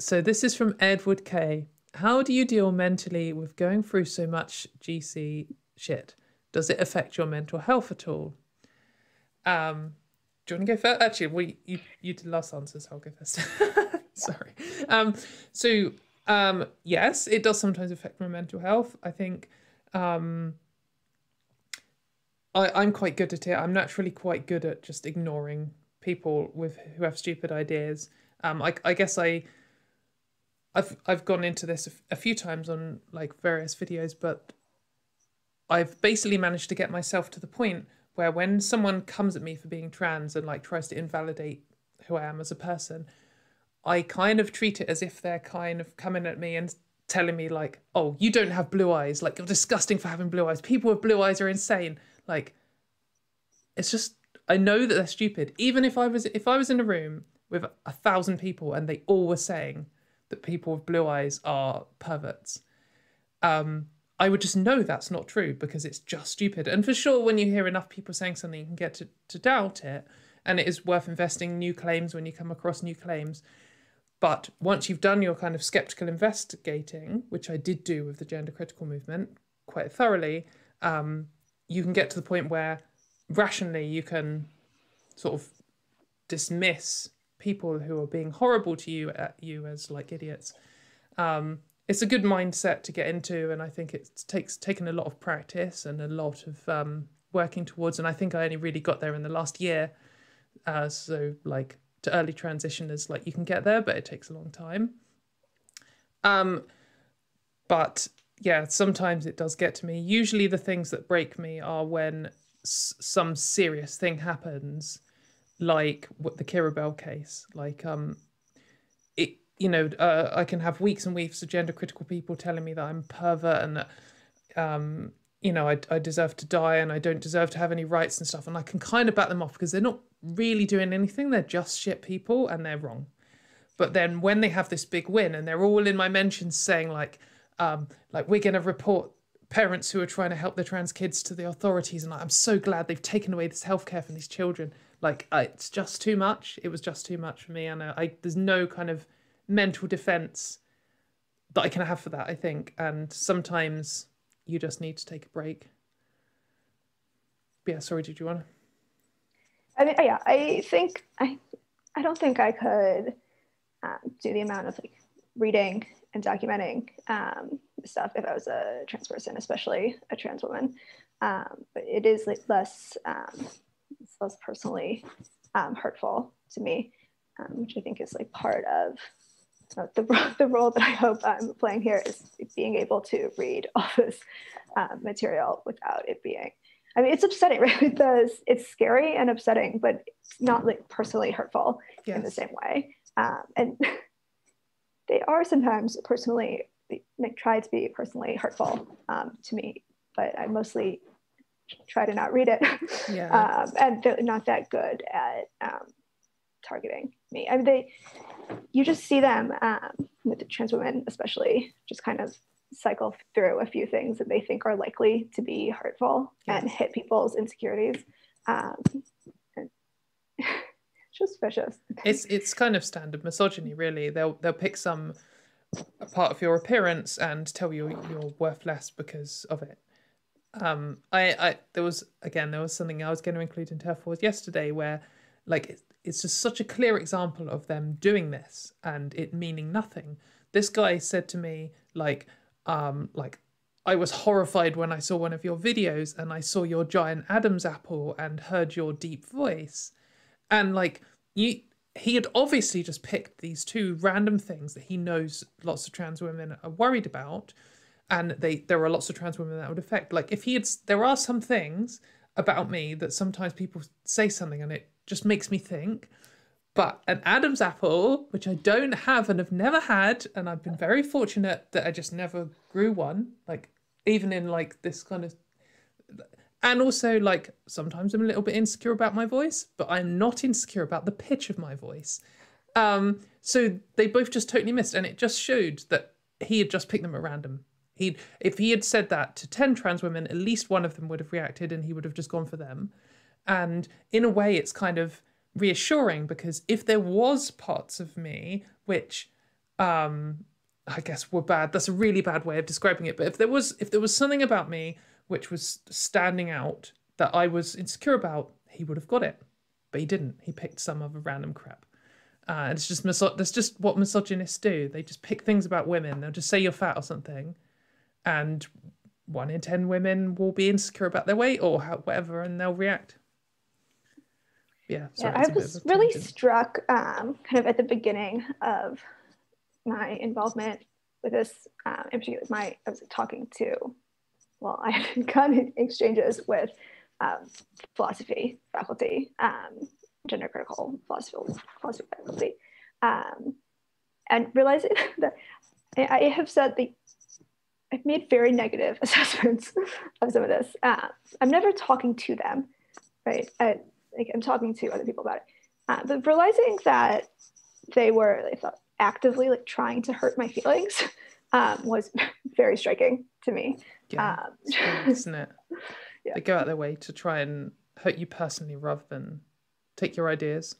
So this is from Edward K. How do you deal mentally with going through so much GC shit? Does it affect your mental health at all? Do you want to go first? Actually, you did last answer, so I'll go first. Sorry. Yes, it does sometimes affect my mental health. I think I'm quite good at it. I'm naturally quite good at just ignoring people who have stupid ideas. I guess I've gone into this a few times on like various videos, but I've basically managed to get myself to the point where when someone comes at me for being trans and like tries to invalidate who I am as a person, I kind of treat it as if they're kind of coming at me and telling me like, oh, you don't have blue eyes, like you're disgusting for having blue eyes. People with blue eyes are insane. Like, it's just, I know that they're stupid. Even if I was in a room with 1,000 people and they all were saying that people with blue eyes are perverts, I would just know that's not true because it's just stupid. And for sure, when you hear enough people saying something, you can get to doubt it. And it is worth investing new claims when you come across new claims. But once you've done your kind of skeptical investigating, which I did do with the gender critical movement quite thoroughly, you can get to the point where rationally you can sort of dismiss people who are being horrible to you as like idiots. It's a good mindset to get into, and I think it's taken a lot of practice and a lot of working towards, and I think I only really got there in the last year. So like to early transitioners, like you can get there, but it takes a long time. But yeah, sometimes it does get to me. Usually the things that break me are when some serious thing happens, like what the Kirabel case, like I can have weeks and weeks of gender critical people telling me that I'm a pervert and that I deserve to die and I don't deserve to have any rights and stuff, and I can kind of back them off because they're not really doing anything, they're just shit people and they're wrong. But then when they have this big win and they're all in my mentions saying like we're going to report parents who are trying to help their trans kids to the authorities, and I'm so glad they've taken away this healthcare from these children, it's just too much. It was just too much for me, and there's no kind of mental defense that I can have for that, I think. And sometimes you just need to take a break. But yeah, sorry, did you want to? I mean, yeah, I don't think I could do the amount of like reading and documenting stuff if I was a trans person, especially a trans woman. But it is like less personally hurtful to me, which I think is like part of the role that I hope I'm playing here, is being able to read all this material without it being, I mean, it's upsetting, right? It's scary and upsetting, but it's not like personally hurtful. Yes. In the same way. And they are sometimes personally, like, try to be personally hurtful to me, but I mostly try to not read it. Yeah. And they're not that good at targeting me. I mean, you just see them with the trans women, especially, just kind of cycle through a few things that they think are likely to be hurtful. Yes. And hit people's insecurities. Just vicious. It's kind of standard misogyny, really. They'll pick some part of your appearance and tell you you're worth less because of it. There was something I was going to include in TERF Wars yesterday where, like, it's just such a clear example of them doing this and it meaning nothing. This guy said to me, I was horrified when I saw one of your videos and I saw your giant Adam's apple and heard your deep voice. And like, he had obviously just picked these two random things that he knows lots of trans women are worried about, and there are lots of trans women that would affect. Like, there are some things about me that sometimes people say something and it just makes me think. But an Adam's apple, which I don't have and have never had, and I've been very fortunate that I just never grew one, like even in like this kind of. And also, like, sometimes I'm a little bit insecure about my voice, but I'm not insecure about the pitch of my voice. So they both just totally missed. And it just showed that he had just picked them at random. If he had said that to 10 trans women, at least one of them would have reacted and he would have just gone for them. And in a way, it's kind of reassuring, because if there was parts of me which I guess were bad. That's a really bad way of describing it. But if there was something about me which was standing out that I was insecure about, he would have got it. But he didn't. He picked some other random crap. And it's just that's just what misogynists do. They just pick things about women. They'll just say you're fat or something, and 1 in 10 women will be insecure about their weight or whatever, and they'll react. Yeah, sorry, I was really struck kind of at the beginning of my involvement with this, in particular, I was talking to, well, I had gotten exchanges with philosophy faculty, gender critical philosophy faculty, and realizing that I have said I've made very negative assessments of some of this. I'm never talking to them, right? I'm talking to other people about it, but realizing that they thought actively like trying to hurt my feelings was very striking to me. Yeah, isn't it? Yeah. They go out their way to try and hurt you personally rather than take your ideas.